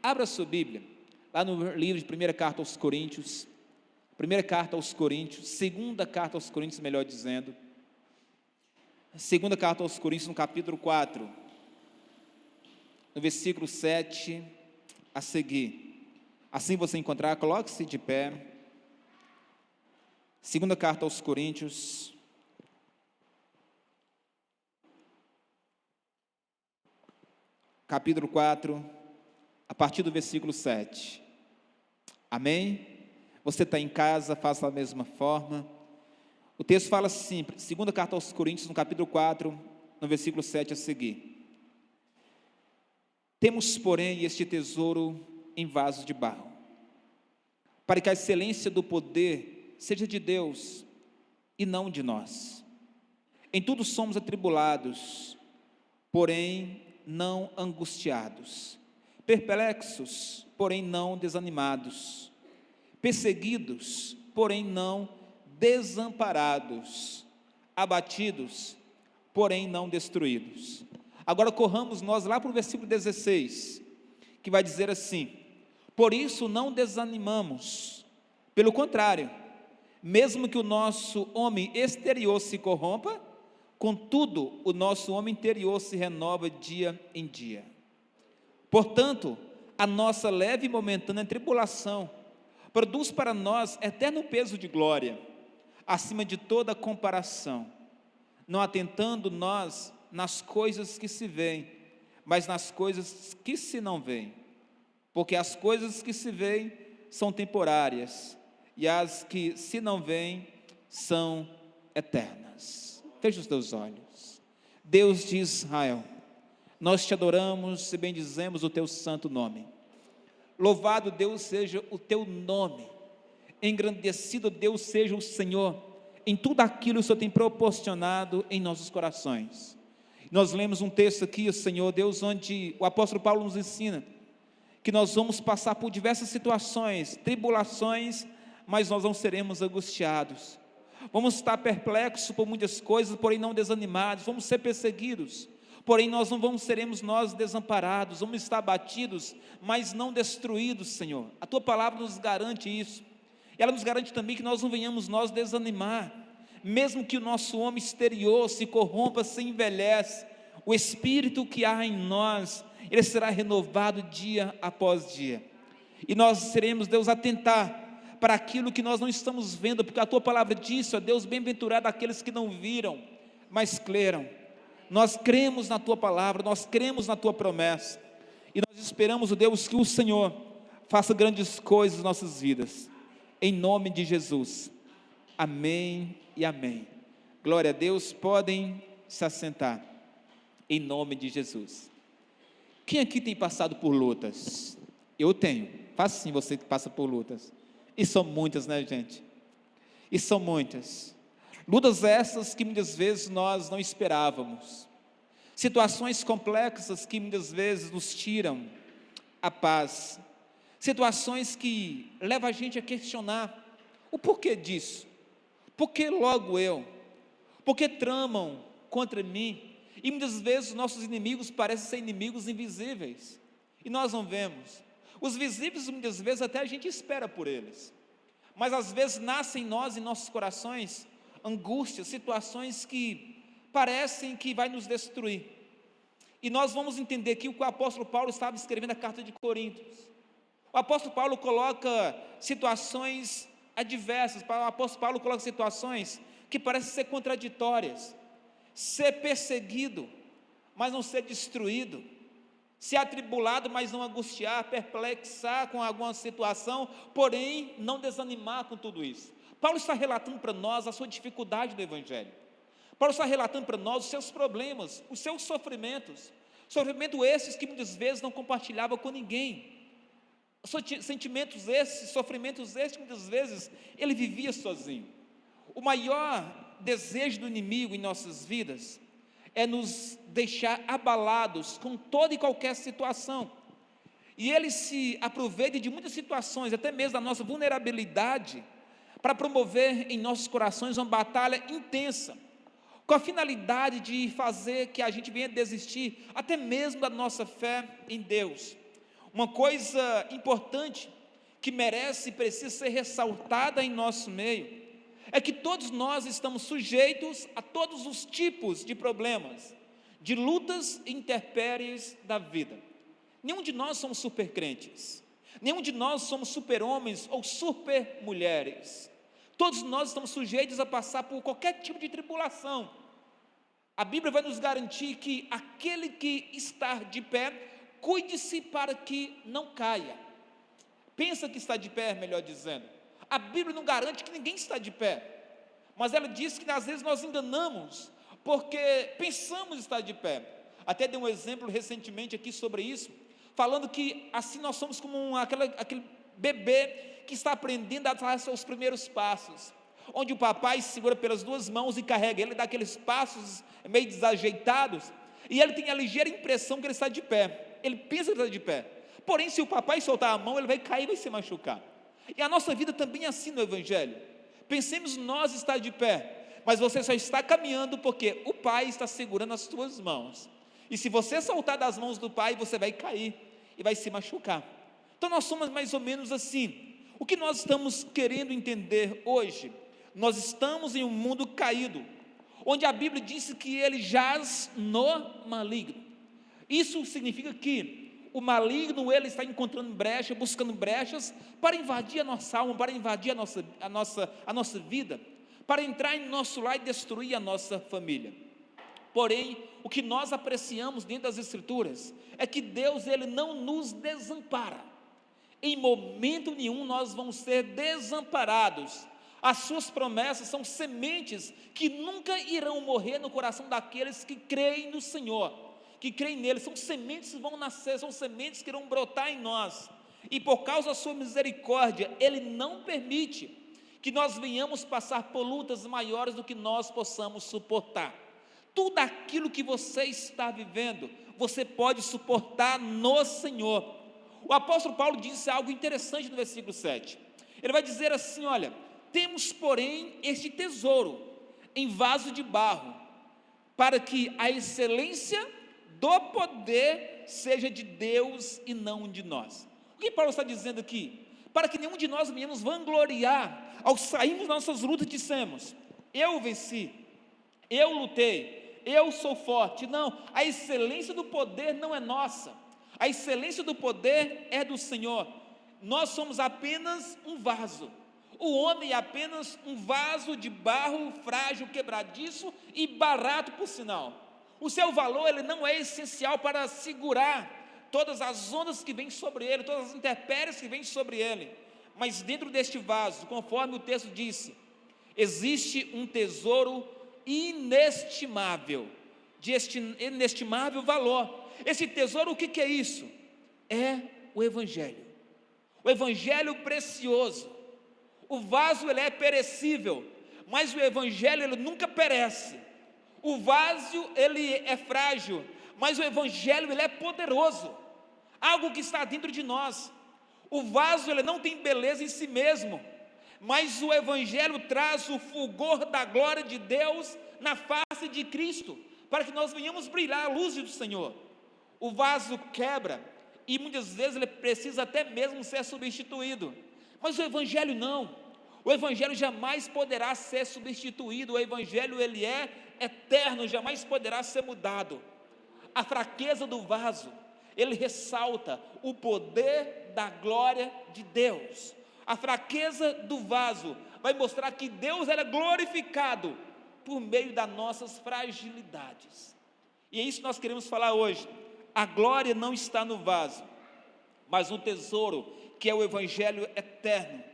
Abra sua Bíblia, lá no livro de primeira carta aos Coríntios, segunda carta aos Coríntios, melhor dizendo, segunda carta aos Coríntios, no capítulo 4, no versículo 7 a seguir. Assim você encontrar, coloque-se de pé. Segunda carta aos Coríntios, capítulo 4, a partir do versículo 7. Amém? Você está em casa, faça da mesma forma. O texto fala assim, segunda carta aos Coríntios, no capítulo 4, no versículo 7 a seguir. Temos, porém, este tesouro em vasos de barro, para que a excelência do poder seja de Deus e não de nós. Em tudo somos atribulados, porém não angustiados, perplexos, porém não desanimados, perseguidos, porém não desamparados, abatidos, porém não destruídos. Agora corramos nós lá para o versículo 16, que vai dizer assim: por isso não desanimamos, pelo contrário, mesmo que o nosso homem exterior se corrompa, contudo o nosso homem interior se renova dia em dia. Portanto, a nossa leve e momentânea tribulação produz para nós eterno peso de glória, acima de toda comparação, não atentando nós nas coisas que se veem, mas nas coisas que se não veem, porque as coisas que se veem são temporárias, e as que se não veem são eternas. Feche os teus olhos. Deus de Israel, nós te adoramos e bendizemos o teu santo nome. Louvado Deus seja o teu nome, engrandecido Deus seja o Senhor, em tudo aquilo que o Senhor tem proporcionado em nossos corações. Nós lemos um texto aqui, Senhor Deus, onde o apóstolo Paulo nos ensina que nós vamos passar por diversas situações, tribulações, mas nós não seremos angustiados. Vamos estar perplexos por muitas coisas, porém não desanimados. Vamos ser perseguidos, porém nós não seremos nós desamparados. Vamos estar abatidos, mas não destruídos, Senhor. A Tua palavra nos garante isso. Ela nos garante também que nós não venhamos nós desanimar. Mesmo que o nosso homem exterior se corrompa, se envelhece, o Espírito que há em nós, ele será renovado dia após dia. E nós seremos, Deus, atentar para aquilo que nós não estamos vendo, porque a Tua palavra diz, ó Deus, bem-aventurado aqueles que não viram, mas creram. Nós cremos na Tua palavra, nós cremos na Tua promessa, e nós esperamos, ó Deus, que o Senhor faça grandes coisas em nossas vidas, em nome de Jesus. Amém e amém. Glória a Deus. Podem se assentar, em nome de Jesus. Quem aqui tem passado por lutas? Eu tenho. Faça sim, você que passa por lutas. E são muitas, né, gente? E são muitas. Lutas essas que muitas vezes nós não esperávamos. Situações complexas que muitas vezes nos tiram a paz. Situações que levam a gente a questionar o porquê disso. Por que logo eu? Por que tramam contra mim? E muitas vezes os nossos inimigos parecem ser inimigos invisíveis, e nós não vemos. Os visíveis muitas vezes até a gente espera por eles, mas às vezes nascem em nós, em nossos corações, angústias, situações que parecem que vai nos destruir. E nós vamos entender aqui o que o apóstolo Paulo estava escrevendo na carta de Coríntios. O apóstolo Paulo coloca situações adversas, o apóstolo Paulo coloca situações que parecem ser contraditórias: ser perseguido, mas não ser destruído, ser atribulado, mas não angustiar, perplexar com alguma situação, porém não desanimar com tudo isso. Paulo está relatando para nós a sua dificuldade do Evangelho. Paulo está relatando para nós os seus problemas, os seus sofrimentos esses que muitas vezes não compartilhava com ninguém. Sentimentos esses, sofrimentos esses que muitas vezes ele vivia sozinho. O maior desejo do inimigo em nossas vidas é nos deixar abalados com toda e qualquer situação, e ele se aproveita de muitas situações, até mesmo da nossa vulnerabilidade, para promover em nossos corações uma batalha intensa, com a finalidade de fazer que a gente venha desistir até mesmo da nossa fé em Deus. Uma coisa importante que merece e precisa ser ressaltada em nosso meio é que todos nós estamos sujeitos a todos os tipos de problemas, de lutas e intempéries da vida. Nenhum de nós somos super crentes, nenhum de nós somos super homens ou super mulheres. Todos nós estamos sujeitos a passar por qualquer tipo de tribulação. A Bíblia vai nos garantir que aquele que está de pé, cuide-se para que não caia. Pensa que está de pé, melhor dizendo. A Bíblia não garante que ninguém está de pé, mas ela diz que às vezes nós enganamos, porque pensamos estar de pé. Até dei um exemplo recentemente aqui sobre isso, falando que assim nós somos como aquele bebê que está aprendendo a dar seus primeiros passos, onde o papai segura pelas duas mãos e carrega ele, dá aqueles passos meio desajeitados, e ele tem a ligeira impressão que ele está de pé, ele pensa que está de pé, porém se o papai soltar a mão, ele vai cair e vai se machucar. E a nossa vida também é assim no Evangelho. Pensemos nós estar de pé, mas você só está caminhando porque o Pai está segurando as suas mãos, e se você soltar das mãos do Pai, você vai cair e vai se machucar. Então nós somos mais ou menos assim. O que nós estamos querendo entender hoje? Nós estamos em um mundo caído, onde a Bíblia diz que ele jaz no maligno. Isso significa que o maligno, ele está encontrando brecha, buscando brechas para invadir a nossa alma, para invadir a nossa vida, para entrar em nosso lar e destruir a nossa família. Porém, o que nós apreciamos dentro das Escrituras é que Deus, ele não nos desampara. Em momento nenhum nós vamos ser desamparados. As suas promessas são sementes que nunca irão morrer no coração daqueles que creem no Senhor, que creem nele. São sementes que vão nascer, são sementes que irão brotar em nós, e por causa da sua misericórdia, ele não permite que nós venhamos passar por lutas maiores do que nós possamos suportar. Tudo aquilo que você está vivendo, você pode suportar no Senhor. O apóstolo Paulo disse algo interessante no versículo 7, ele vai dizer assim: olha, temos porém este tesouro em vaso de barro, para que a excelência do poder seja de Deus e não de nós. O que Paulo está dizendo aqui? Para que nenhum de nós venhamos vangloriar, ao sairmos das nossas lutas, dissemos: eu venci, eu lutei, eu sou forte. Não, a excelência do poder não é nossa, a excelência do poder é do Senhor. Nós somos apenas um vaso. O homem é apenas um vaso de barro frágil, quebradiço e barato, por sinal. O seu valor, ele não é essencial para segurar todas as ondas que vêm sobre ele, todas as intempéries que vêm sobre ele. Mas dentro deste vaso, conforme o texto disse, existe um tesouro inestimável, de inestimável valor. Esse tesouro, o que é isso? É o Evangelho. O Evangelho precioso. O vaso, ele é perecível, mas o Evangelho, ele nunca perece. O vaso, ele é frágil, mas o Evangelho, ele é poderoso, algo que está dentro de nós. O vaso, ele não tem beleza em si mesmo, mas o Evangelho traz o fulgor da glória de Deus na face de Cristo, para que nós venhamos brilhar a luz do Senhor. O vaso quebra, e muitas vezes ele precisa até mesmo ser substituído, mas o Evangelho não. O Evangelho jamais poderá ser substituído. O Evangelho, ele é eterno, jamais poderá ser mudado. A fraqueza do vaso, ele ressalta o poder da glória de Deus. A fraqueza do vaso vai mostrar que Deus era glorificado por meio das nossas fragilidades. E é isso que nós queremos falar hoje. A glória não está no vaso, mas no tesouro, que é o Evangelho eterno.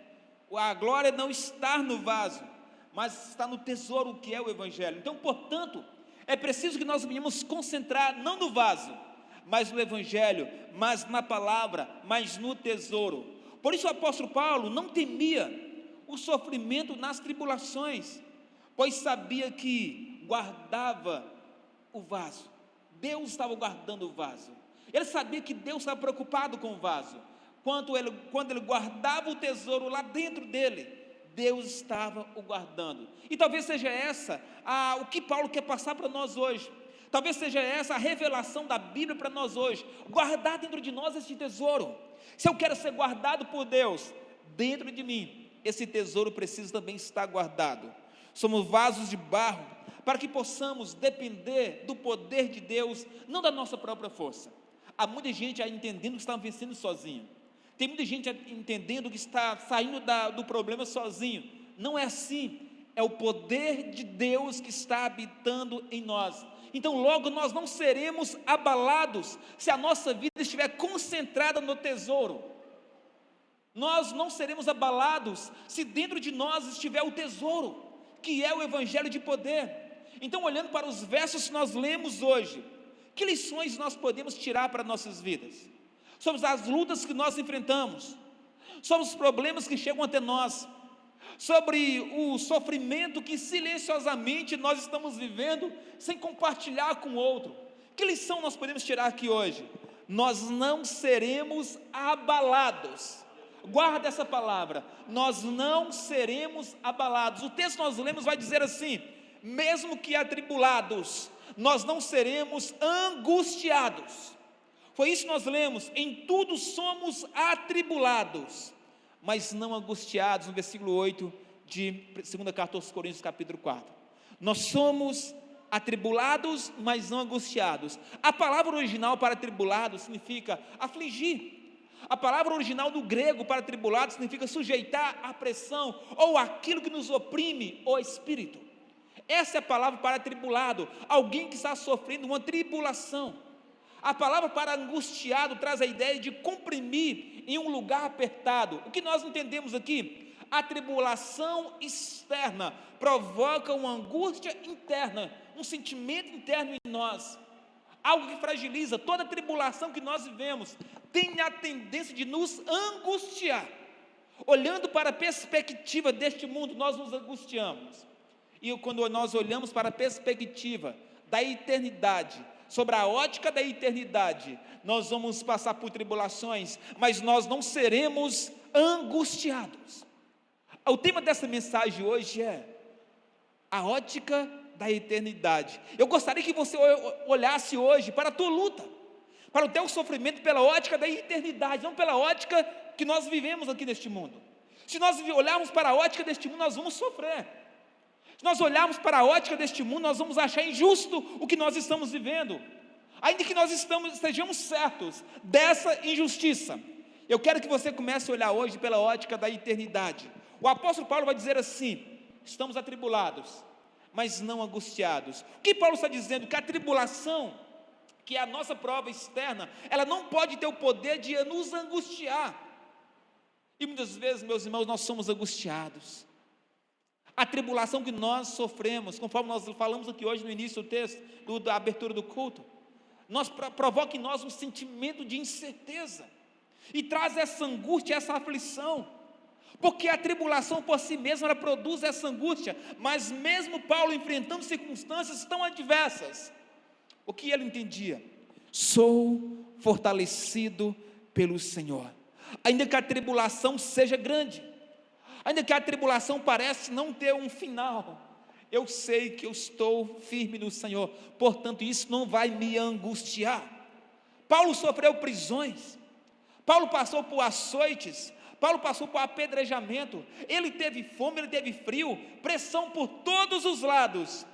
A glória não está no vaso, mas está no tesouro, que é o Evangelho. Então, portanto, é preciso que nós venhamos concentrar não no vaso, mas no Evangelho, mas na palavra, mas no tesouro. Por isso o apóstolo Paulo não temia o sofrimento nas tribulações, pois sabia que guardava o vaso. Deus estava guardando o vaso. Ele sabia que Deus estava preocupado com o vaso. Quando ele guardava o tesouro lá dentro dele, Deus estava o guardando. E talvez seja o que Paulo quer passar para nós hoje. Talvez seja essa a revelação da Bíblia para nós hoje, guardar dentro de nós este tesouro. Se eu quero ser guardado por Deus, dentro de mim, esse tesouro precisa também estar guardado. Somos vasos de barro, para que possamos depender do poder de Deus, não da nossa própria força. Há muita gente entendendo que está vencendo sozinho, tem muita gente entendendo que está saindo do problema sozinho. Não é assim, é o poder de Deus que está habitando em nós. Então logo nós não seremos abalados, se a nossa vida estiver concentrada no tesouro. Nós não seremos abalados, se dentro de nós estiver o tesouro, que é o evangelho de poder. Então, olhando para os versos que nós lemos hoje, que lições nós podemos tirar para nossas vidas? Sobre as lutas que nós enfrentamos, sobre os problemas que chegam até nós, sobre o sofrimento que silenciosamente nós estamos vivendo, sem compartilhar com o outro. Que lição nós podemos tirar aqui hoje? Nós não seremos abalados. Guarda essa palavra, nós não seremos abalados. O texto que nós lemos vai dizer assim: mesmo que atribulados, nós não seremos angustiados. Foi isso que nós lemos: em tudo somos atribulados, mas não angustiados, no versículo 8 de 2 carta aos Coríntios, capítulo 4. Nós somos atribulados, mas não angustiados. A palavra original para atribulado significa afligir. A palavra original do grego para atribulado significa sujeitar à pressão, ou aquilo que nos oprime o espírito. Essa é a palavra para atribulado, alguém que está sofrendo uma tribulação. A palavra para angustiado traz a ideia de comprimir em um lugar apertado. O que nós entendemos aqui? A tribulação externa provoca uma angústia interna, um sentimento interno em nós, algo que fragiliza. Toda tribulação que nós vivemos tem a tendência de nos angustiar. Olhando para a perspectiva deste mundo, nós nos angustiamos. E quando nós olhamos para a perspectiva da eternidade, sobre a ótica da eternidade, nós vamos passar por tribulações, mas nós não seremos angustiados. O tema dessa mensagem hoje é a ótica da eternidade. Eu gostaria que você olhasse hoje para a tua luta, para o teu sofrimento pela ótica da eternidade, não pela ótica que nós vivemos aqui neste mundo. Se nós olharmos para a ótica deste mundo, nós vamos sofrer. Se nós olharmos para a ótica deste mundo, nós vamos achar injusto o que nós estamos vivendo, ainda que nós estejamos certos dessa injustiça. Eu quero que você comece a olhar hoje pela ótica da eternidade. O apóstolo Paulo vai dizer assim: estamos atribulados, mas não angustiados. O que Paulo está dizendo? Que a tribulação, que é a nossa prova externa, ela não pode ter o poder de nos angustiar. E muitas vezes, meus irmãos, nós somos angustiados. A tribulação que nós sofremos, conforme nós falamos aqui hoje no início do texto, da abertura do culto, provoca em nós um sentimento de incerteza, e traz essa angústia, essa aflição, porque a tribulação por si mesma, ela produz essa angústia. Mas mesmo Paulo enfrentando circunstâncias tão adversas, o que ele entendia? Sou fortalecido pelo Senhor. Ainda que a tribulação seja grande, ainda que a tribulação pareça não ter um final, eu sei que eu estou firme no Senhor, portanto isso não vai me angustiar. Paulo sofreu prisões, Paulo passou por açoites, Paulo passou por apedrejamento, ele teve fome, ele teve frio, pressão por todos os lados.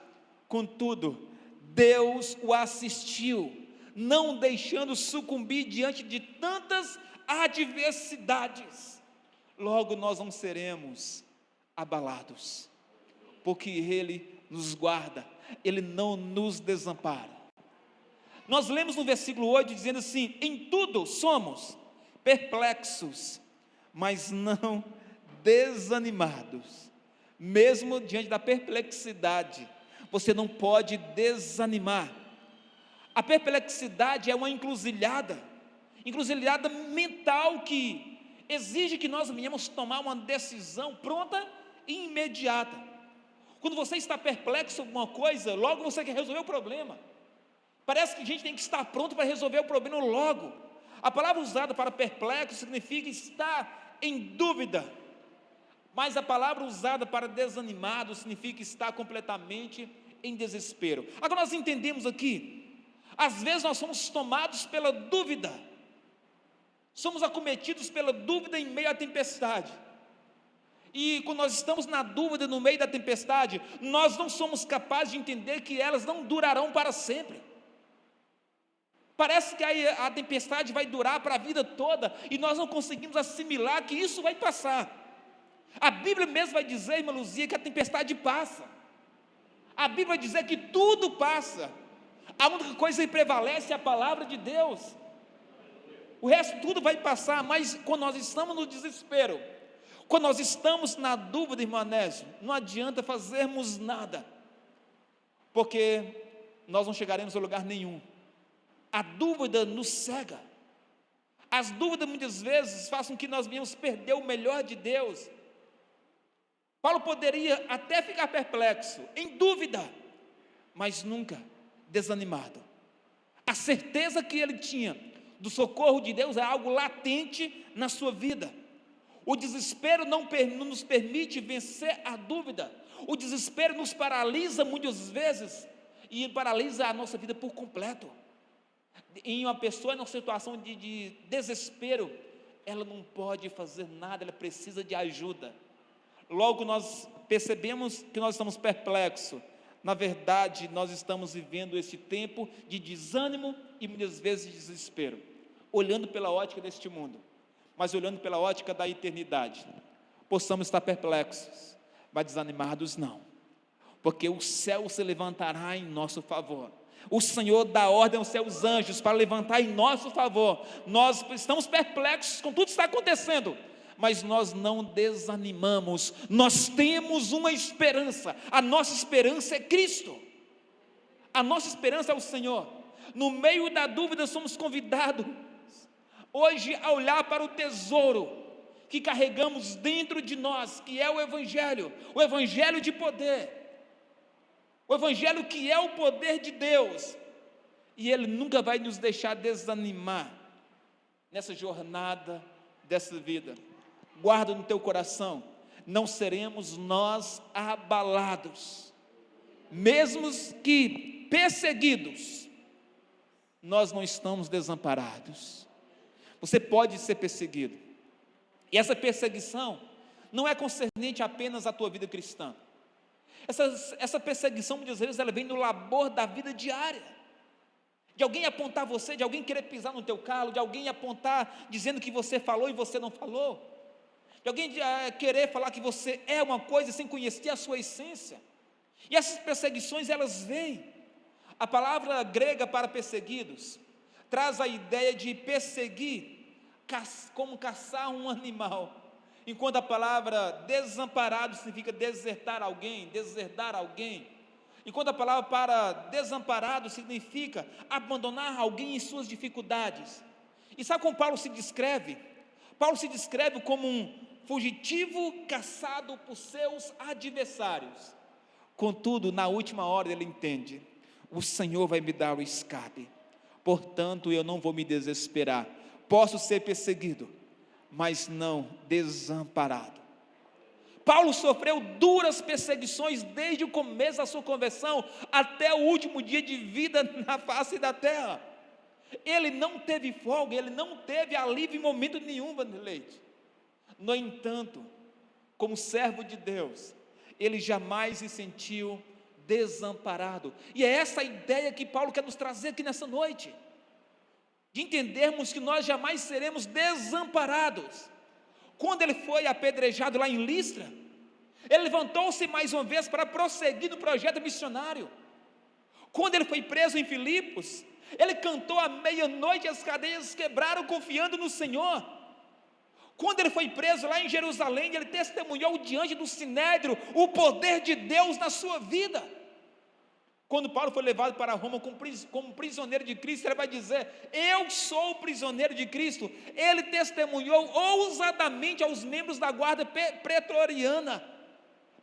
Contudo, Deus o assistiu, não deixando sucumbir diante de tantas adversidades. Logo nós não seremos abalados, porque Ele nos guarda, Ele não nos desampara. Nós lemos no versículo 8 dizendo assim: em tudo somos perplexos, mas não desanimados. Mesmo diante da perplexidade, você não pode desanimar. A perplexidade é uma encruzilhada mental que exige que nós venhamos tomar uma decisão pronta e imediata. Quando você está perplexo sobre alguma coisa, logo você quer resolver o problema. Parece que a gente tem que estar pronto para resolver o problema logo. A palavra usada para perplexo significa estar em dúvida, mas a palavra usada para desanimado significa estar completamente em desespero. Agora nós entendemos aqui, às vezes nós somos tomados pela dúvida, somos acometidos pela dúvida em meio à tempestade. E quando nós estamos na dúvida no meio da tempestade, nós não somos capazes de entender que elas não durarão para sempre. Parece que a tempestade vai durar para a vida toda, e nós não conseguimos assimilar que isso vai passar. A Bíblia mesmo vai dizer, irmã Luzia, que a tempestade passa. A Bíblia vai dizer que tudo passa. A única coisa que prevalece é a palavra de Deus. O resto tudo vai passar, mas quando nós estamos no desespero, quando nós estamos na dúvida, irmão Anésio, não adianta fazermos nada, porque nós não chegaremos a lugar nenhum. A dúvida nos cega. As dúvidas muitas vezes fazem com que nós venhamos perder o melhor de Deus. Paulo poderia até ficar perplexo, em dúvida, mas nunca desanimado. A certeza que ele tinha do socorro de Deus é algo latente na sua vida. O desespero não nos permite vencer a dúvida. O desespero nos paralisa muitas vezes, e paralisa a nossa vida por completo. Em uma pessoa numa situação de desespero, ela não pode fazer nada, ela precisa de ajuda. Logo nós percebemos que nós estamos perplexos. Na verdade, nós estamos vivendo esse tempo de desânimo e muitas vezes de desespero, olhando pela ótica deste mundo, mas olhando pela ótica da eternidade. Possamos estar perplexos, mas desanimados não, porque o céu se levantará em nosso favor. O Senhor dá ordem aos seus anjos para levantar em nosso favor. Nós estamos perplexos com tudo que está acontecendo, mas nós não desanimamos. Nós temos uma esperança. A nossa esperança é Cristo. A nossa esperança é o Senhor. No meio da dúvida somos convidados hoje a olhar para o tesouro que carregamos dentro de nós, que é o Evangelho de poder. O Evangelho que é o poder de Deus, e Ele nunca vai nos deixar desanimar nessa jornada dessa vida. Guarda no teu coração, não seremos nós abalados, mesmo que perseguidos, nós não estamos desamparados. Você pode ser perseguido, e essa perseguição não é concernente apenas à tua vida cristã. Essa perseguição, muitas vezes, ela vem no labor da vida diária, de alguém apontar você, de alguém querer pisar no teu calo, de alguém apontar dizendo que você falou e você não falou, de alguém querer falar que você é uma coisa sem conhecer a sua essência. E essas perseguições, elas vêm. A palavra grega para perseguidos traz a ideia de perseguir como caçar um animal, enquanto a palavra desamparado significa desertar alguém, deserdar alguém, enquanto a palavra para desamparado significa abandonar alguém em suas dificuldades. E sabe como Paulo se descreve? Paulo se descreve como um fugitivo caçado por seus adversários. Contudo, na última hora ele entende: o Senhor vai me dar o escape, portanto eu não vou me desesperar. Posso ser perseguido, mas não desamparado. Paulo sofreu duras perseguições desde o começo da sua conversão até o último dia de vida na face da terra. Ele não teve folga, ele não teve alívio em momento nenhum, Vanderleite. No entanto, como servo de Deus, ele jamais se sentiu desamparado. E é essa a ideia que Paulo quer nos trazer aqui nessa noite, de entendermos que nós jamais seremos desamparados. Quando ele foi apedrejado lá em Listra, ele levantou-se mais uma vez para prosseguir no projeto missionário. Quando ele foi preso em Filipos, ele cantou à meia-noite, as cadeias quebraram confiando no Senhor. Quando ele foi preso lá em Jerusalém, ele testemunhou diante do Sinédrio o poder de Deus na sua vida. Quando Paulo foi levado para Roma como prisioneiro de Cristo, ele vai dizer: eu sou o prisioneiro de Cristo. Ele testemunhou ousadamente aos membros da guarda pretoriana,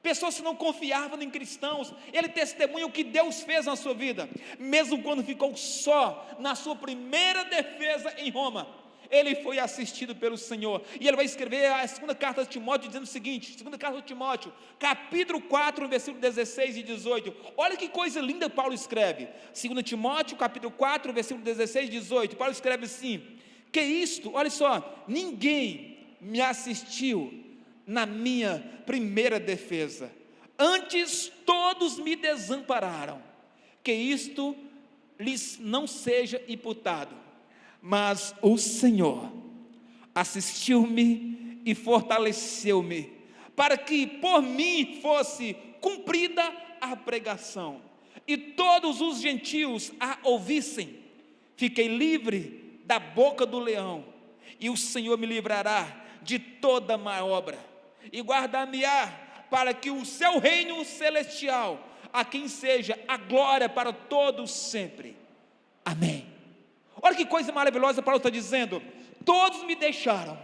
pessoas que não confiavam em cristãos. Ele testemunha o que Deus fez na sua vida. Mesmo quando ficou só na sua primeira defesa em Roma, ele foi assistido pelo Senhor, e ele vai escrever a segunda carta de Timóteo, dizendo o seguinte, segunda carta de Timóteo, capítulo 4, versículo 16 e 18, olha que coisa linda Paulo escreve, 2 Timóteo, capítulo 4, versículo 16 e 18, Paulo escreve assim, que isto, olha só, ninguém me assistiu na minha primeira defesa, antes todos me desampararam, que isto lhes não seja imputado, mas o Senhor assistiu-me e fortaleceu-me, para que por mim fosse cumprida a pregação, e todos os gentios a ouvissem. Fiquei livre da boca do leão, e o Senhor me livrará de toda má obra, e guardar-me-á para que o seu reino celestial, a quem seja a glória para todos sempre. Amém. Olha que coisa maravilhosa Paulo está dizendo, todos me deixaram,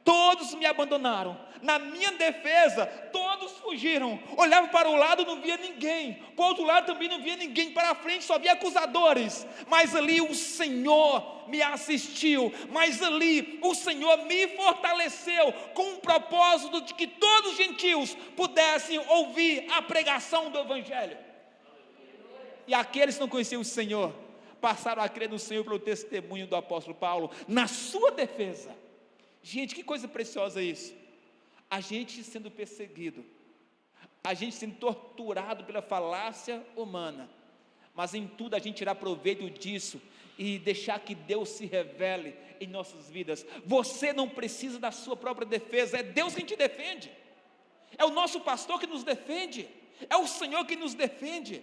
todos me abandonaram, na minha defesa, todos fugiram, olhava para o lado, não via ninguém, para o outro lado também não via ninguém, para a frente só via acusadores, mas ali o Senhor me assistiu, mas ali o Senhor me fortaleceu, com o propósito de que todos os gentios pudessem ouvir a pregação do Evangelho, e aqueles que não conheciam o Senhor, passaram a crer no Senhor pelo testemunho do apóstolo Paulo, na sua defesa. Gente, que coisa preciosa isso, a gente sendo perseguido, a gente sendo torturado pela falácia humana, mas em tudo a gente tirar proveito disso, e deixar que Deus se revele em nossas vidas. Você não precisa da sua própria defesa, é Deus quem te defende, é o nosso pastor que nos defende, é o Senhor que nos defende.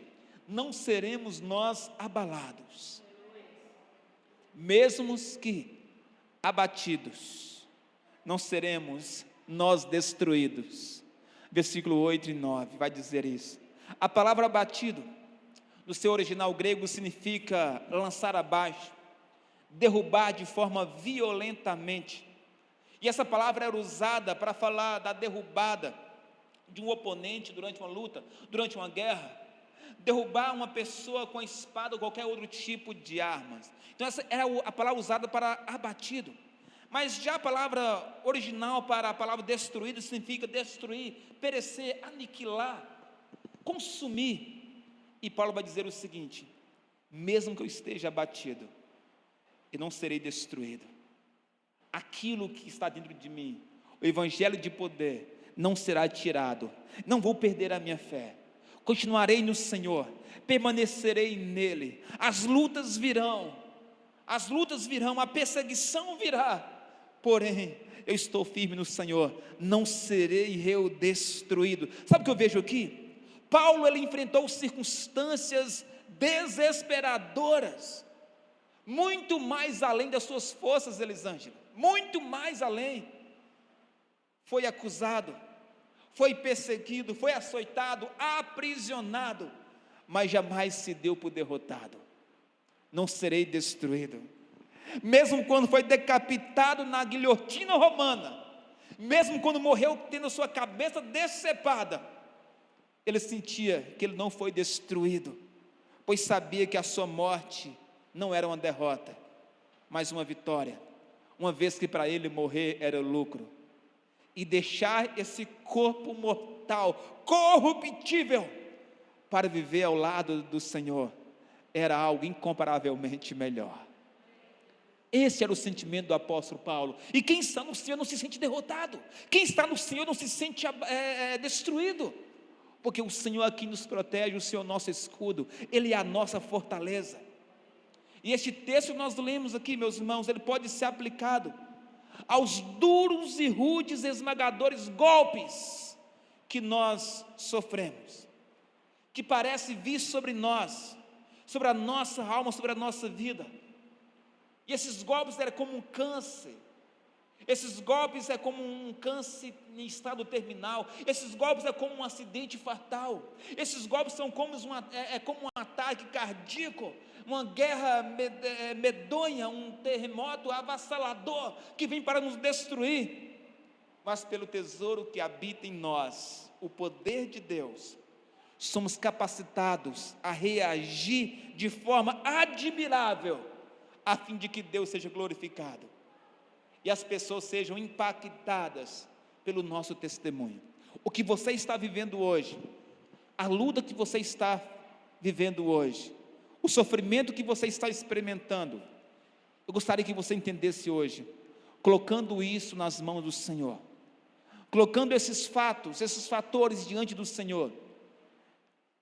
Não seremos nós abalados, mesmo que abatidos, não seremos nós destruídos. Versículo 8 e 9 vai dizer isso. A palavra abatido, no seu original grego, significa lançar abaixo, derrubar de forma violentamente, e essa palavra era usada para falar da derrubada de um oponente durante uma luta, durante uma guerra, derrubar uma pessoa com a espada ou qualquer outro tipo de armas. Então essa era a palavra usada para abatido, mas já a palavra original para a palavra destruído significa destruir, perecer, aniquilar, consumir. E Paulo vai dizer o seguinte: mesmo que eu esteja abatido, eu não serei destruído. Aquilo que está dentro de mim, o evangelho de poder, não será tirado. Não vou perder a minha fé, continuarei no Senhor, permanecerei nele. As lutas virão, a perseguição virá, porém eu estou firme no Senhor, não serei eu destruído. Sabe o que eu vejo aqui? Paulo, ele enfrentou circunstâncias desesperadoras, muito mais além das suas forças, Elisângela, muito mais além. Foi acusado, foi perseguido, foi açoitado, aprisionado, mas jamais se deu por derrotado. Não serei destruído. Mesmo quando foi decapitado na guilhotina romana, mesmo quando morreu tendo sua cabeça decepada, ele sentia que ele não foi destruído, pois sabia que a sua morte não era uma derrota, mas uma vitória, uma vez que para ele morrer era lucro, e deixar esse corpo mortal, corruptível, para viver ao lado do Senhor, era algo incomparavelmente melhor. Esse era o sentimento do apóstolo Paulo. E quem está no Senhor não se sente derrotado, quem está no Senhor não se sente destruído, porque o Senhor aqui nos protege, o Senhor é o nosso escudo, Ele é a nossa fortaleza. E este texto que nós lemos aqui, meus irmãos, ele pode ser aplicado aos duros e rudes esmagadores golpes que nós sofremos, que parece vir sobre nós, sobre a nossa alma, sobre a nossa vida. E esses golpes eram como um câncer, esses golpes é como um câncer em estado terminal, esses golpes é como um acidente fatal, esses golpes são como como um ataque cardíaco, uma guerra medonha, um terremoto avassalador, que vem para nos destruir, mas pelo tesouro que habita em nós, o poder de Deus, somos capacitados a reagir de forma admirável, a fim de que Deus seja glorificado. e as pessoas sejam impactadas pelo nosso testemunho. O que você está vivendo hoje, a luta que você está vivendo hoje, o sofrimento que você está experimentando, eu gostaria que você entendesse hoje, colocando isso nas mãos do Senhor, colocando esses fatos, esses fatores diante do Senhor,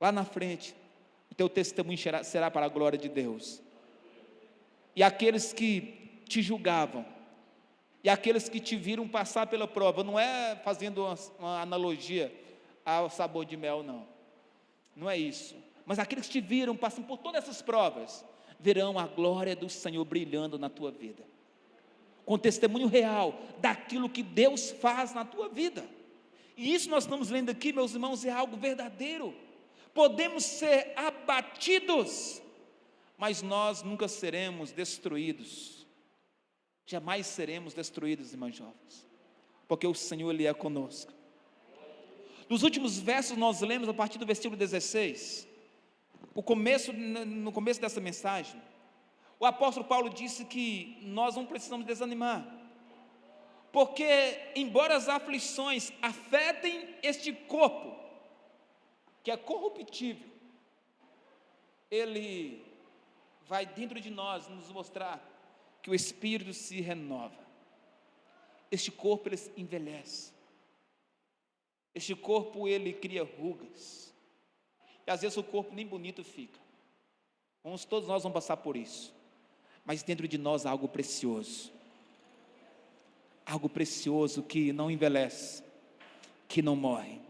lá na frente, o teu testemunho será para a glória de Deus. E aqueles que te julgavam, e aqueles que te viram passar pela prova, não é fazendo uma analogia ao sabor de mel, não é isso, mas aqueles que te viram passando por todas essas provas, verão a glória do Senhor brilhando na tua vida, com testemunho real daquilo que Deus faz na tua vida. E isso nós estamos lendo aqui, meus irmãos, é algo verdadeiro. Podemos ser abatidos, mas nós nunca seremos destruídos, jamais seremos destruídos, irmãos jovens, porque o Senhor, Ele é conosco. Nos últimos versos nós lemos, a partir do versículo 16, no começo dessa mensagem, o apóstolo Paulo disse que nós não precisamos desanimar, porque embora as aflições afetem este corpo, que é corruptível, ele vai dentro de nós nos mostrar que o Espírito se renova. Este corpo ele envelhece, este corpo ele cria rugas, e às vezes o corpo nem bonito fica. Todos nós vamos passar por isso, mas dentro de nós há algo precioso que não envelhece, que não morre.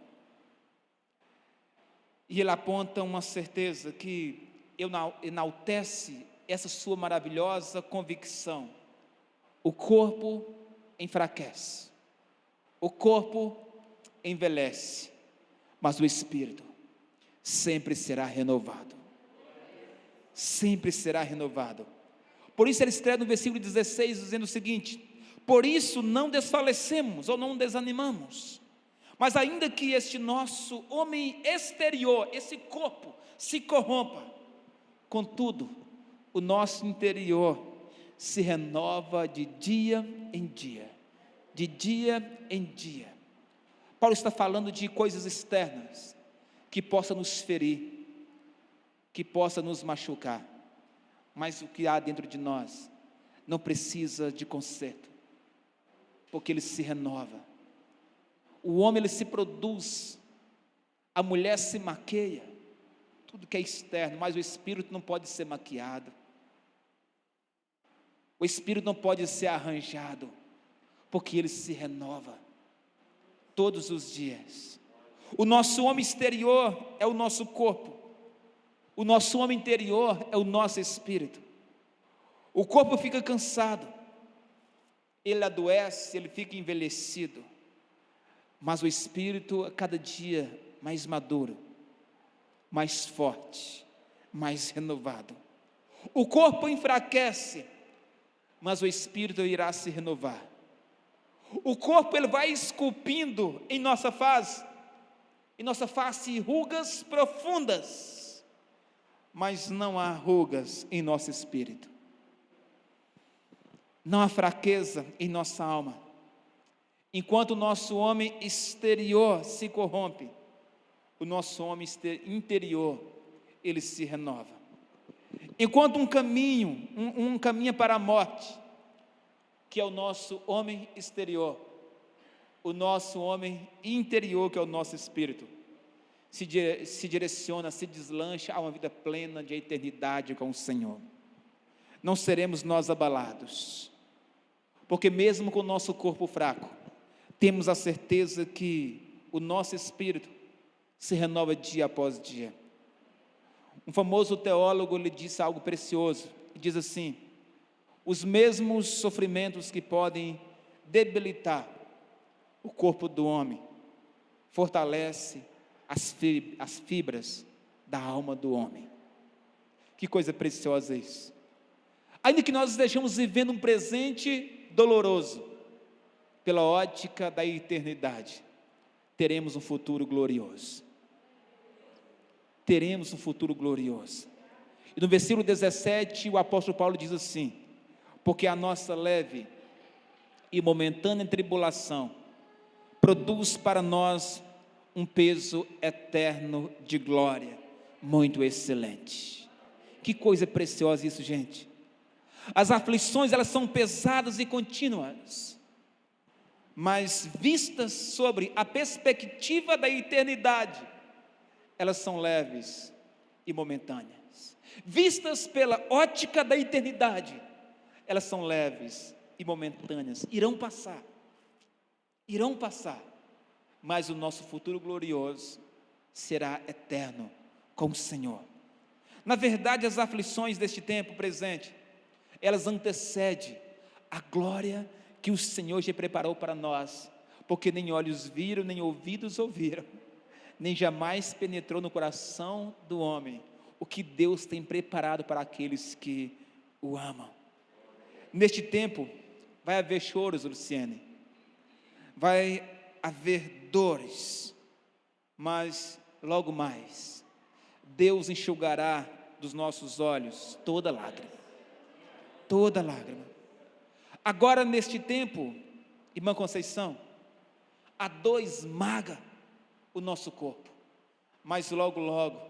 E ele aponta uma certeza que enaltece essa sua maravilhosa convicção: o corpo enfraquece, o corpo envelhece, mas o espírito sempre será renovado, sempre será renovado. Por isso ele escreve no versículo 16, dizendo o seguinte: por isso não desfalecemos ou não desanimamos, mas ainda que este nosso homem exterior, esse corpo, se corrompa, contudo, o nosso interior se renova de dia em dia, de dia em dia. Paulo está falando de coisas externas, que possa nos ferir, que possa nos machucar, mas o que há dentro de nós, não precisa de conserto, porque ele se renova. O homem ele se produz, a mulher se maqueia, tudo que é externo, mas o espírito não pode ser maquiado, o espírito não pode ser arranjado, porque ele se renova todos os dias. O nosso homem exterior é o nosso corpo, o nosso homem interior é o nosso espírito. O corpo fica cansado, ele adoece, ele fica envelhecido, mas o espírito a cada dia mais maduro, mais forte, mais renovado. O corpo enfraquece, mas o espírito irá se renovar. O corpo ele vai esculpindo em nossa face rugas profundas, mas não há rugas em nosso espírito, não há fraqueza em nossa alma. Enquanto o nosso homem exterior se corrompe, o nosso homem interior, ele se renova. Enquanto um caminha para a morte, que é o nosso homem exterior, o nosso homem interior, que é o nosso espírito, se direciona, se deslancha a uma vida plena de eternidade com o Senhor. Não seremos nós abalados, porque mesmo com o nosso corpo fraco, temos a certeza que o nosso espírito se renova dia após dia. Um famoso teólogo lhe disse algo precioso, diz assim: os mesmos sofrimentos que podem debilitar o corpo do homem, fortalece as fibras da alma do homem. Que coisa preciosa isso. Ainda que nós estejamos vivendo um presente doloroso, pela ótica da eternidade, teremos um futuro glorioso. Teremos um futuro glorioso. E no versículo 17, o apóstolo Paulo diz assim: porque a nossa leve e momentânea tribulação produz para nós um peso eterno de glória, muito excelente. Que coisa preciosa isso, gente. As aflições, elas são pesadas e contínuas, mas vistas sobre a perspectiva da eternidade, elas são leves e momentâneas. Vistas pela ótica da eternidade, elas são leves e momentâneas, irão passar, mas o nosso futuro glorioso será eterno com o Senhor. Na verdade, as aflições deste tempo presente, elas antecedem a glória que o Senhor já preparou para nós, porque nem olhos viram, nem ouvidos ouviram, nem jamais penetrou no coração do homem o que Deus tem preparado para aqueles que o amam. Neste tempo vai haver choros, Luciene, vai haver dores, mas logo mais Deus enxugará dos nossos olhos toda lágrima. Toda lágrima. Agora neste tempo, irmã Conceição, a dor esmaga o nosso corpo, mas logo logo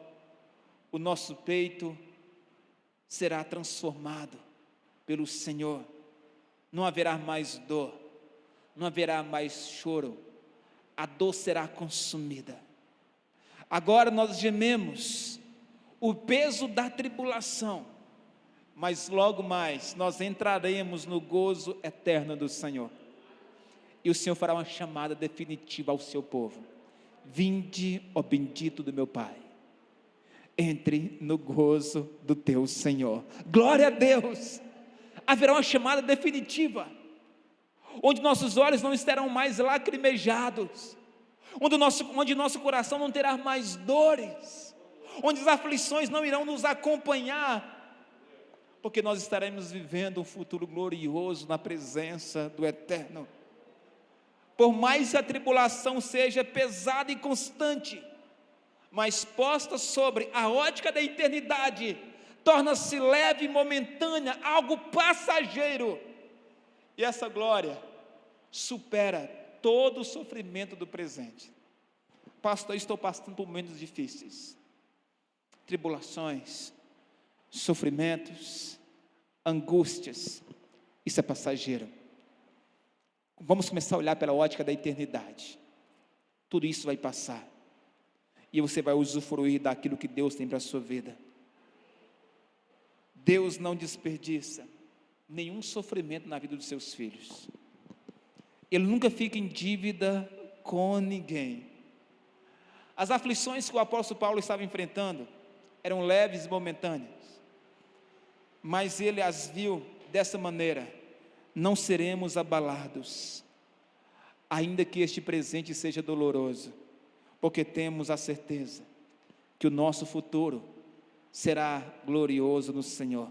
o nosso peito será transformado pelo Senhor. Não haverá mais dor, não haverá mais choro, a dor será consumida. Agora nós gememos o peso da tribulação, mas logo mais nós entraremos no gozo eterno do Senhor, e o Senhor fará uma chamada definitiva ao seu povo: vinde, ó bendito do meu Pai, entre no gozo do teu Senhor. Glória a Deus. Haverá uma chamada definitiva, onde nossos olhos não estarão mais lacrimejados, onde nosso coração não terá mais dores, onde as aflições não irão nos acompanhar, porque nós estaremos vivendo um futuro glorioso na presença do Eterno. Por mais que a tribulação seja pesada e constante, mas posta sobre a ótica da eternidade, torna-se leve e momentânea, algo passageiro, e essa glória supera todo o sofrimento do presente. Pastor, estou passando por momentos difíceis, tribulações, sofrimentos, angústias, isso é passageiro. Vamos começar a olhar pela ótica da eternidade. Tudo isso vai passar, e você vai usufruir daquilo que Deus tem para a sua vida. Deus não desperdiça nenhum sofrimento na vida dos seus filhos. Ele nunca fica em dívida com ninguém. As aflições que o apóstolo Paulo estava enfrentando eram leves e momentâneas, mas ele as viu dessa maneira: não seremos abalados, ainda que este presente seja doloroso, porque temos a certeza que o nosso futuro será glorioso no Senhor.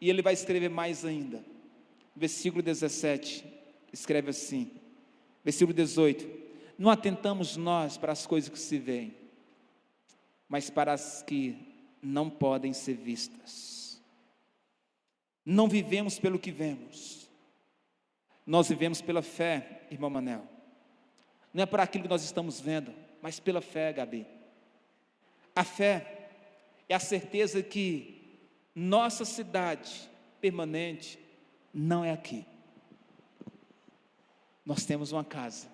E ele vai escrever mais ainda, versículo 17, escreve assim, versículo 18: não atentamos nós para as coisas que se veem, mas para as que não podem ser vistas. Não vivemos pelo que vemos, nós vivemos pela fé, irmão Manel. Não é para aquilo que nós estamos vendo, mas pela fé, Gabi. A fé é a certeza que nossa cidade permanente não é aqui. Nós temos uma casa,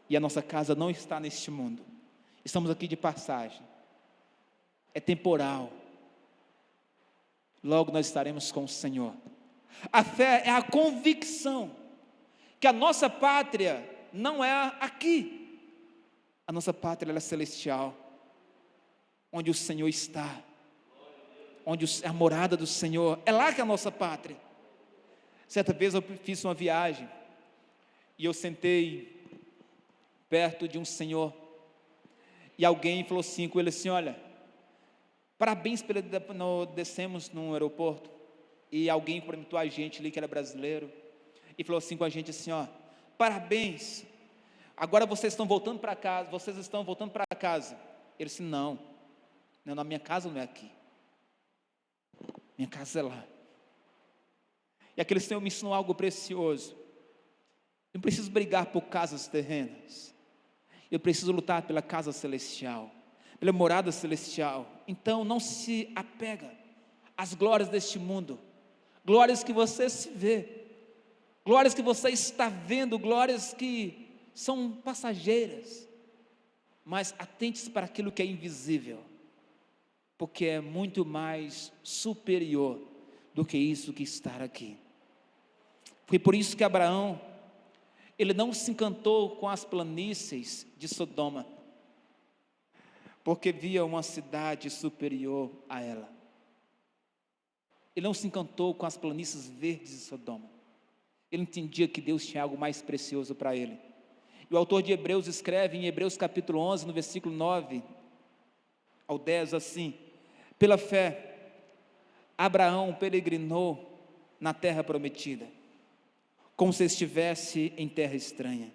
e a nossa casa não está neste mundo. Estamos aqui de passagem, é temporal. Logo nós estaremos com o Senhor. A fé é a convicção que a nossa pátria não é aqui. A nossa pátria é celestial, onde o Senhor está, onde a morada do Senhor, é lá que é a nossa pátria. Certa vez eu fiz uma viagem, e eu sentei perto de um senhor, e alguém falou assim com ele assim: olha, parabéns pelo, descemos no aeroporto, e alguém cumprimentou a gente ali que era brasileiro, e falou assim com a gente assim: ó, parabéns, agora vocês estão voltando para casa, Ele disse: não, na minha casa não é aqui, minha casa é lá. E aquele Senhor me ensinou algo precioso. Eu não preciso brigar por casas terrenas. Eu preciso lutar pela casa celestial, pela morada celestial. Então não se apega às glórias deste mundo, glórias que você se vê, glórias que você está vendo, glórias que são passageiras. Mas atente-se para aquilo que é invisível, porque é muito mais superior do que isso que está aqui. Foi por isso que Abraão, ele não se encantou com as planícies de Sodoma, porque via uma cidade superior a ela. Ele não se encantou com as planícies verdes de Sodoma. Ele entendia que Deus tinha algo mais precioso para ele. E o autor de Hebreus escreve em Hebreus capítulo 11, no versículo 9 ao 10, assim: pela fé, Abraão peregrinou na terra prometida, como se estivesse em terra estranha.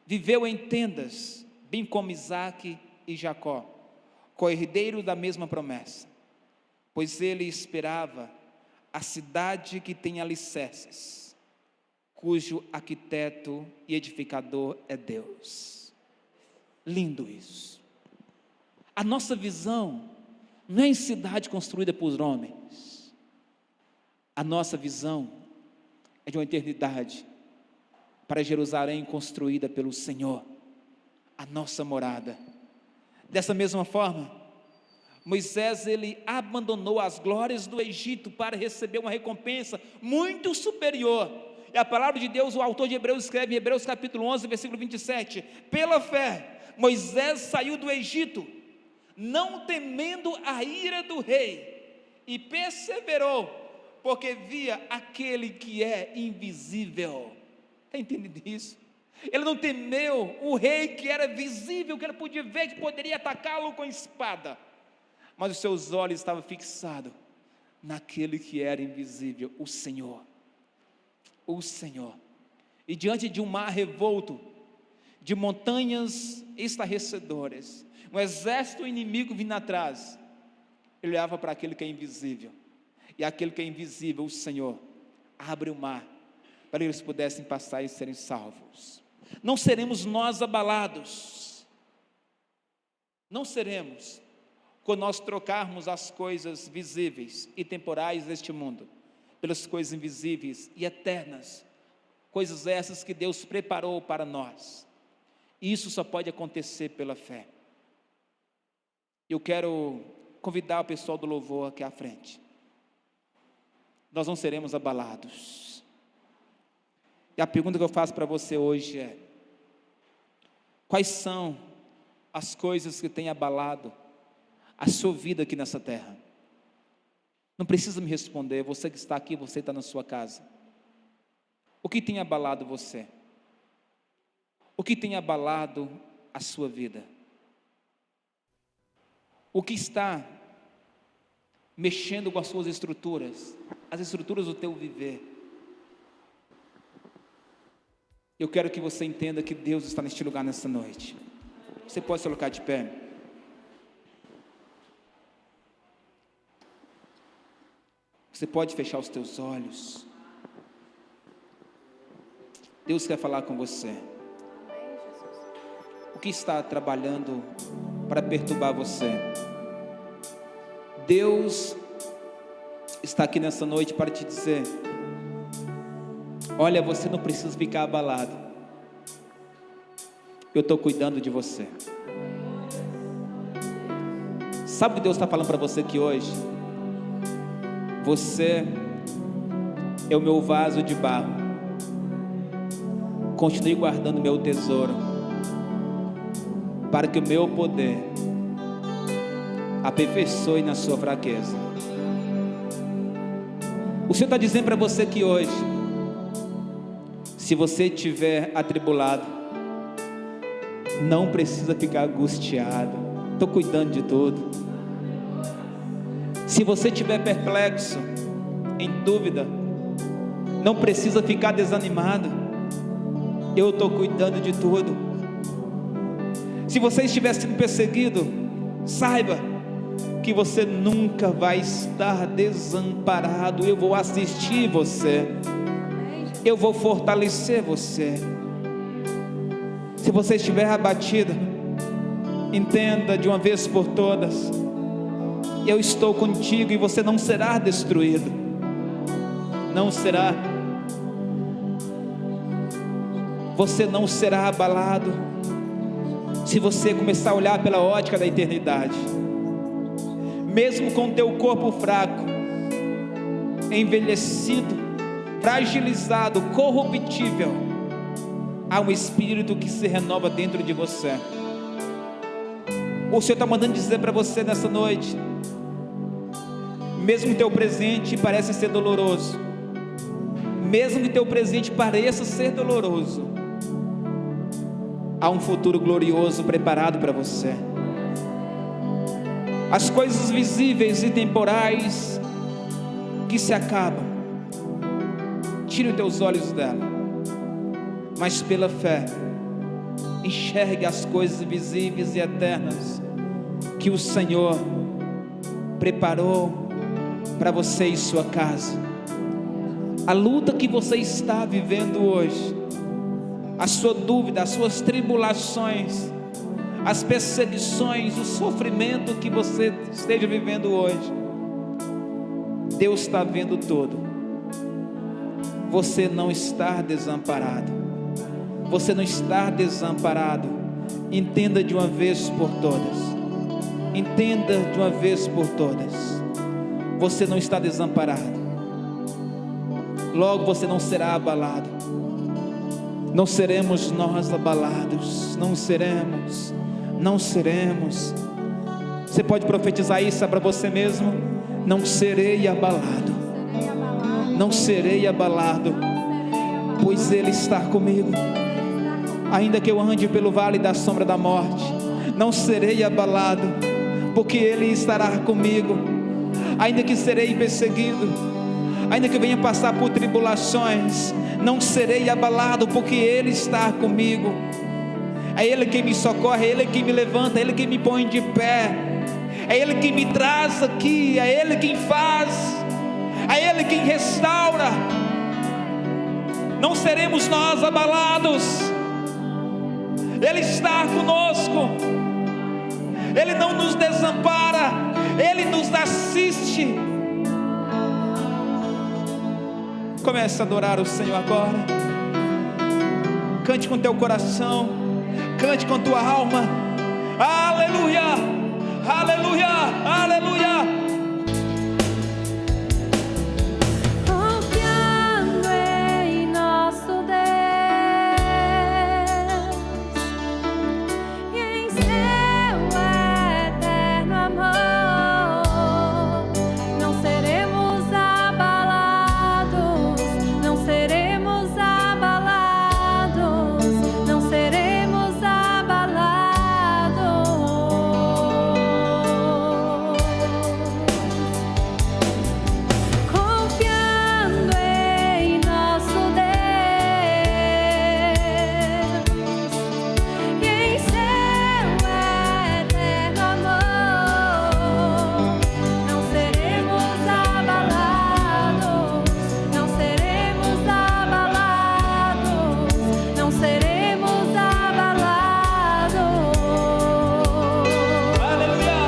Viveu em tendas, bem como Isaque e Jacó, co-herdeiros da mesma promessa, pois ele esperava a cidade que tem alicerces, cujo arquiteto e edificador é Deus. Lindo isso. A nossa visão não é em cidade construída por homens. A nossa visão é de uma eternidade para Jerusalém construída pelo Senhor, a nossa morada. Dessa mesma forma, Moisés, ele abandonou as glórias do Egito para receber uma recompensa muito superior. E a palavra de Deus, o autor de Hebreus escreve em Hebreus capítulo 11, versículo 27, pela fé, Moisés saiu do Egito, não temendo a ira do rei, e perseverou, porque via aquele que é invisível. Está entendendo isso? Ele não temeu o rei que era visível, que ele podia ver, que poderia atacá-lo com espada, mas os seus olhos estavam fixados naquele que era invisível, o Senhor. O Senhor. E diante de um mar revolto, de montanhas estarrecedoras, um exército inimigo vindo atrás, ele olhava para aquele que é invisível, e aquele que é invisível, o Senhor, abre o mar, para que eles pudessem passar e serem salvos. Não seremos nós abalados, não seremos, quando nós trocarmos as coisas visíveis e temporais deste mundo, pelas coisas invisíveis e eternas, coisas essas que Deus preparou para nós. Isso só pode acontecer pela fé. Eu quero convidar o pessoal do louvor aqui à frente. Nós não seremos abalados. E a pergunta que eu faço para você hoje é: quais são as coisas que têm abalado a sua vida aqui nessa terra? Não precisa me responder, você que está aqui, você está na sua casa. O que tem abalado você? O que tem abalado a sua vida? O que está mexendo com as suas estruturas, as estruturas do teu viver? Eu quero que você entenda que Deus está neste lugar nessa noite. Você pode se colocar de pé? Você pode fechar os teus olhos. Deus quer falar com você. O que está trabalhando para perturbar você? Deus está aqui nessa noite para te dizer: olha, você não precisa ficar abalado. Eu estou cuidando de você. Sabe o que Deus está falando para você aqui hoje? Você é o meu vaso de barro. Continue guardando meu tesouro, para que o meu poder aperfeiçoe na sua fraqueza. O Senhor está dizendo para você que hoje, se você estiver atribulado, não precisa ficar angustiado. Estou cuidando de tudo. Se você estiver perplexo, em dúvida, não precisa ficar desanimado. Eu estou cuidando de tudo. Se você estiver sendo perseguido, saiba que você nunca vai estar desamparado. Eu vou assistir você, eu vou fortalecer você. Se você estiver abatido, entenda de uma vez por todas: eu estou contigo e você não será destruído, não será. Você não será abalado se você começar a olhar pela ótica da eternidade. Mesmo com teu corpo fraco, envelhecido, fragilizado, corruptível, há um espírito que se renova dentro de você. O Senhor está mandando dizer para você nessa noite: mesmo que teu presente pareça ser doloroso, mesmo que teu presente pareça ser doloroso, há um futuro glorioso preparado para você. As coisas visíveis e temporais que se acabam, tire os teus olhos dela, mas pela fé enxergue as coisas visíveis e eternas que o Senhor preparou para você e sua casa. A luta que você está vivendo hoje, a sua dúvida, as suas tribulações, as perseguições, o sofrimento que você esteja vivendo hoje, Deus está vendo tudo. Você não está desamparado, você não está desamparado. Entenda de uma vez por todas, entenda de uma vez por todas: você não está desamparado, logo você não será abalado. Não seremos nós abalados, não seremos. Você pode profetizar isso para você mesmo: não serei abalado, não serei abalado, pois Ele está comigo. Ainda que eu ande pelo vale da sombra da morte, não serei abalado, porque Ele estará comigo. Ainda que serei perseguido, ainda que eu venha passar por tribulações, não serei abalado, porque Ele está comigo. É Ele quem me socorre, é Ele quem me levanta, é Ele quem me põe de pé, é Ele quem me traz aqui, é Ele quem faz, é Ele quem restaura. Não seremos nós abalados, Ele está conosco, Ele não nos desampara, Ele nos assiste. Comece a adorar o Senhor agora. Cante com teu coração, cante com tua alma. Aleluia, aleluia, aleluia. Confiando em nosso Deus e em seu eterno amor, não seremos abalados, não seremos abalados, não seremos abalados. Confiando em nosso Deus e em seu eterno amor, não seremos abalados, não seremos abalados, não seremos abalados. Aleluia.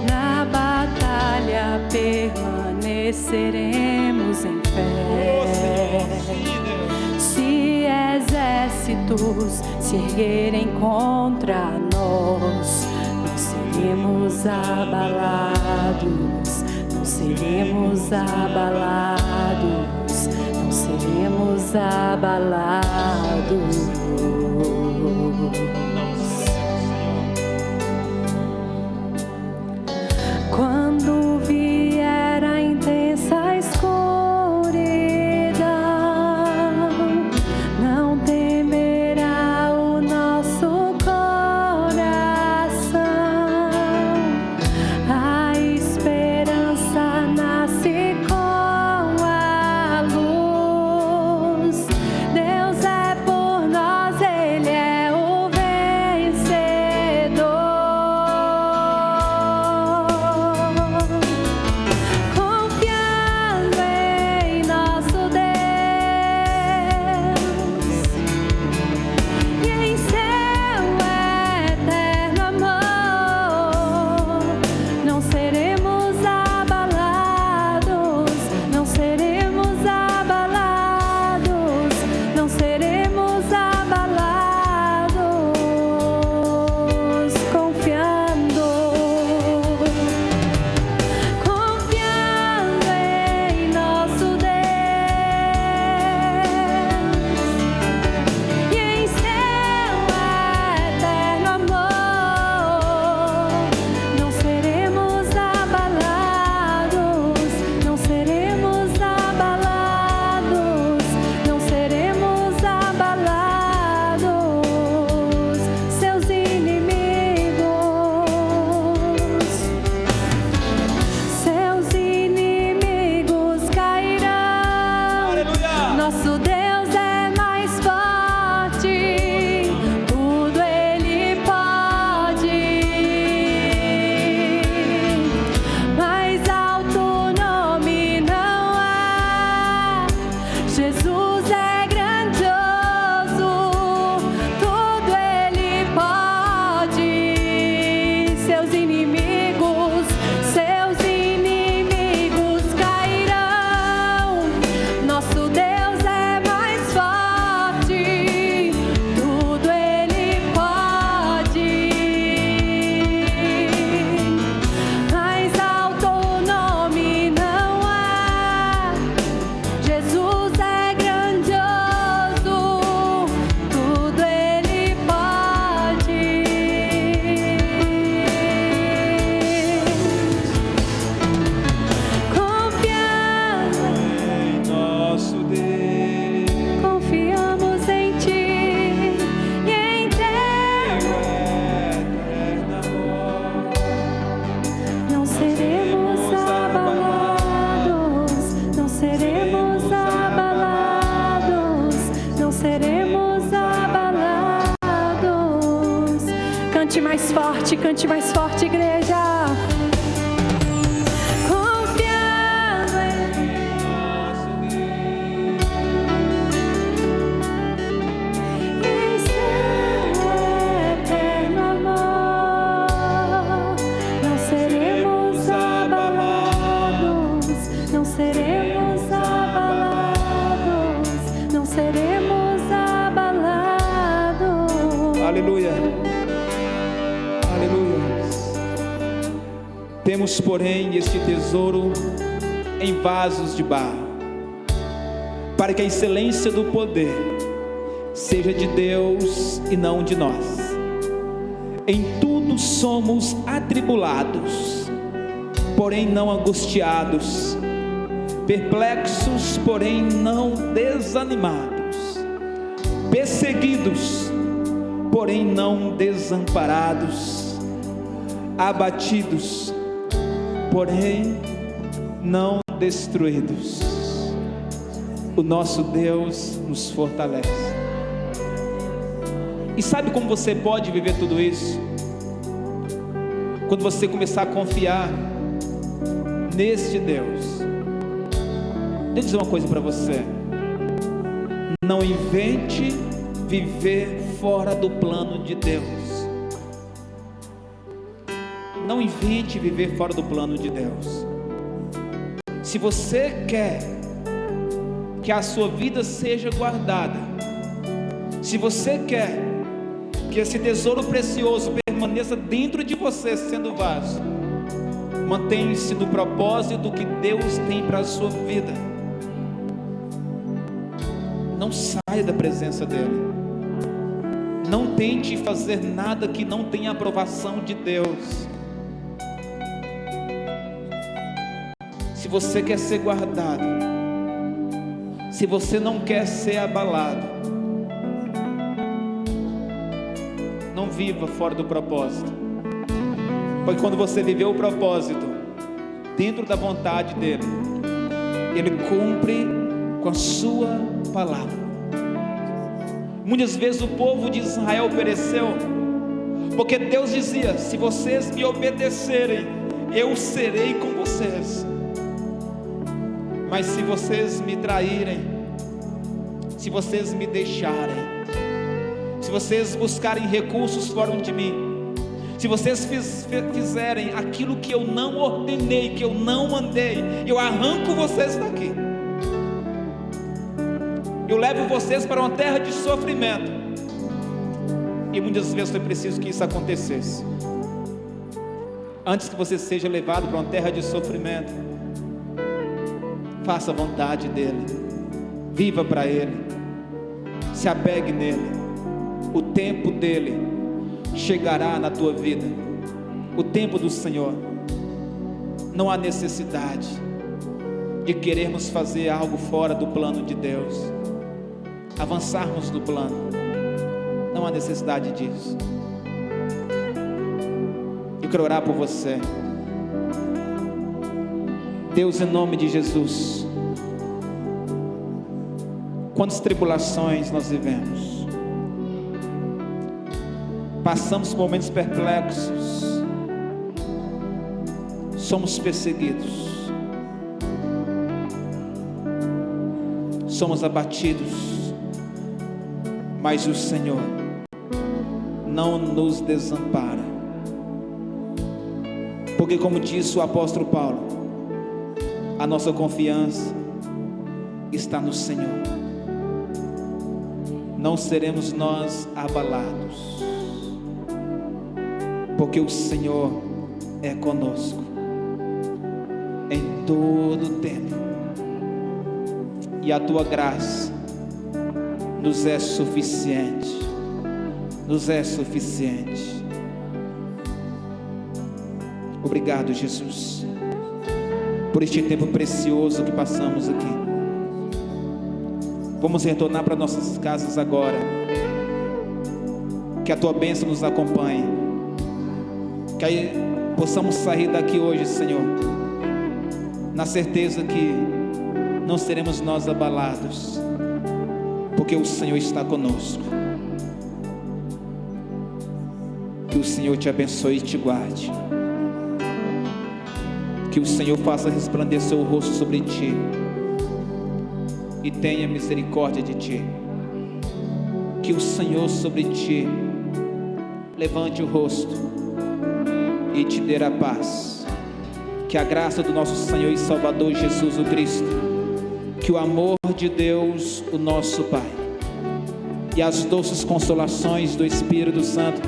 Na batalha permaneceremos em fé. Sim, Deus. Se exércitos se erguerem contra nós, não seremos abalados, não seremos abalados, não seremos abalados. Quando vier a intensa escuridão, não temerá o nosso coração. A esperança nasce com a luz. Deus é por nós. Nosso Deus é mais forte, tudo Ele pode. Mais alto nome não há. Jesus é grandioso, tudo Ele pode. Seus inimigos cairão. Nosso Deus é mais forte, tudo Ele pode. Mais alto nome não há. Jesus é grandioso, tudo Ele pode. Confiança, Em nosso Deus, confiamos em Ti e em Teu. eterno amor. Não seremos abalados, não seremos abalados, não seremos abalados. Cante mais forte, igreja. Confiando em seu eterno amor, não seremos abalados, não seremos abalados, não seremos abalados. Aleluia. Aleluia. Temos, porém, este tesouro em vasos de barro, para que a excelência do poder seja de Deus e não de nós. Em tudo somos atribulados, porém não angustiados, perplexos, porém não desanimados, perseguidos, porém não desamparados, abatidos, porém não destruídos. O nosso Deus nos fortalece. E sabe como você pode viver tudo isso? Quando você começar a confiar neste Deus. Deixa eu dizer uma coisa para você: não invente viver fora do plano de Deus. Não invente viver fora do plano de Deus. Se você quer que a sua vida seja guardada, se você quer que esse tesouro precioso permaneça dentro de você sendo vaso, mantenha-se no propósito que Deus tem para a sua vida. Não saia da presença dEle. Não tente fazer nada que não tenha aprovação de Deus. Se você quer ser guardado, se você não quer ser abalado, não viva fora do propósito. Porque quando você viver o propósito dentro da vontade dEle, Ele cumpre com a sua palavra. Muitas vezes o povo de Israel pereceu porque Deus dizia: se vocês me obedecerem, eu serei com vocês. Mas se vocês me traírem, se vocês me deixarem, se vocês buscarem recursos fora de mim, se vocês fizerem aquilo que eu não ordenei, que eu não mandei, eu arranco vocês daqui. Eu levo vocês para uma terra de sofrimento. E muitas vezes foi preciso que isso acontecesse. Antes que você seja levado para uma terra de sofrimento, faça a vontade dEle, viva para Ele, se apegue nele. O tempo dEle chegará na tua vida, o tempo do Senhor. Não há necessidade de querermos fazer algo fora do plano de Deus, avançarmos no plano. Não há necessidade disso. Eu quero orar por você. Deus, em nome de Jesus, Quantas tribulações nós vivemos, passamos por momentos perplexos, somos perseguidos, somos abatidos, mas o Senhor não nos desampara, porque, como disse o apóstolo Paulo, a nossa confiança está no Senhor. Não seremos nós abalados, porque o Senhor é conosco em todo o tempo, e a tua graça nos é suficiente, nos é suficiente. Obrigado, Jesus, por este tempo precioso que passamos aqui. Vamos retornar para nossas casas agora. Que a tua bênção nos acompanhe, que aí possamos sair daqui hoje, Senhor, na certeza que não seremos nós abalados, porque o Senhor está conosco. Que o Senhor te abençoe e te guarde. Que o Senhor faça resplandecer o rosto sobre ti e tenha misericórdia de ti. Que o Senhor sobre ti levante o rosto e te dê a paz. Que a graça do nosso Senhor e Salvador Jesus o Cristo, que o amor de Deus, o nosso Pai, e as doces consolações do Espírito Santo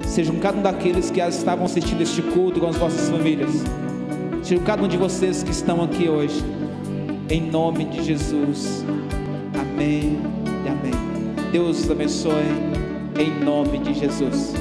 sejam cada um daqueles que estavam assistindo este culto com as vossas famílias, sejam cada um de vocês que estão aqui hoje, em nome de Jesus. Amém e amém. Deus os abençoe, em nome de Jesus.